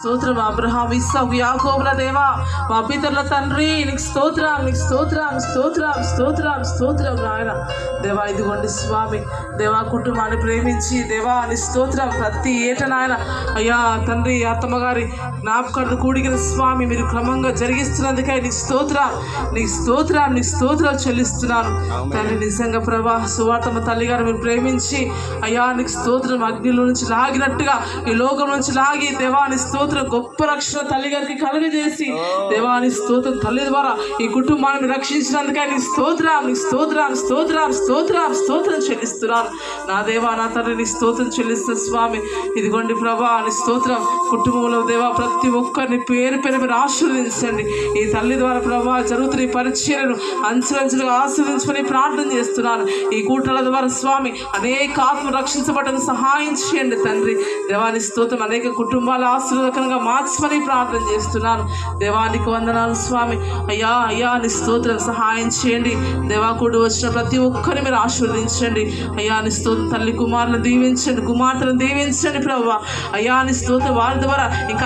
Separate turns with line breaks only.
స్తోత్రం. అబ్రహాం, ఇస్సాకు, యాకోబుల దేవా, మా పితరుల తండ్రి, నీకు స్తోత్రం, నీకు స్తోత్రం, స్తోత్రం, స్తోత్రం, స్తోత్రం నాయన. దేవా, ఇదిగోండి స్వామి, దేవా కుటుంబాన్ని ప్రేమించి దేవా నీ స్తోత్రం. ప్రతి ఏట నాయన అయ్యా తండ్రి అత్తమ్మగారి జ్ఞాపకాలను కూడిగిన స్వామి మీరు క్రమంగా జరిగిస్తున్నందుకై నీ స్తోత్రం, నీ స్తోత్రం, నీ స్తోత్రాలు చెల్లిస్తున్నాను తండ్రి. నిజంగా ప్రభా సువార్తమ్మ తల్లిగారు మీరు ప్రేమించి అయ్యా నీకు స్తోత్రం. అగ్నిలో నుంచి లాగినట్టుగా ఈ లోకం నుంచి లాగి దేవా నీ స్తోత్రం గొప్ప రక్షణ తల్లి గారికి కలుగజేసి దేవాని స్తోత్రం. తల్లి ద్వారా ఈ కుటుంబాన్ని రక్షించినందుకే నీ స్తోత్రం, నీ స్తోత్రం, స్తోత్రం, స్తోత్రం, స్తోత్రం చెల్లిస్తున్నాను నా దేవా నా తండ్రి. నీ స్తోత్రం చెల్లిస్తున్న స్వామి. ఇదిగోండి ప్రభా నీ స్తోత్రం. కుటుంబంలో దేవా ప్రతి ఒక్కరిని పేరు పేరు మీరు ఆశీర్వదించండి. ఈ తల్లి ద్వారా ప్రభా జరుగుతున్న ఈ పరిచర్యను అంచెలంచెలుగా ఆశీర్వదించమని ప్రార్థన చేస్తున్నాను. ఈ కూటల ద్వారా స్వామి అనేక ఆత్మ రక్షించబడటం సహాయం చేయండి తండ్రి. దేవాని స్తోత్రం. అనేక కుటుంబాల ఆశీర్వాదకరంగా మార్చమని ప్రార్థన చేస్తున్నాను. దేవానికి వందనాలు స్వామి. అయ్యా అయ్యా నీ స్తోత్రం. సహాయం చేయండి దేవా. కూడి వచ్చిన ప్రతి ఒక్కరిని మీరు ఆశీర్వదించండి అయ్యా. నీ స్తోత్రం. తల్లి కుమారులను దీవించండి, కుమార్తెలను దీవించండి ప్రభావ. అయ్యా నీ స్తోత్రం. వారి ద్వారా ఇంకా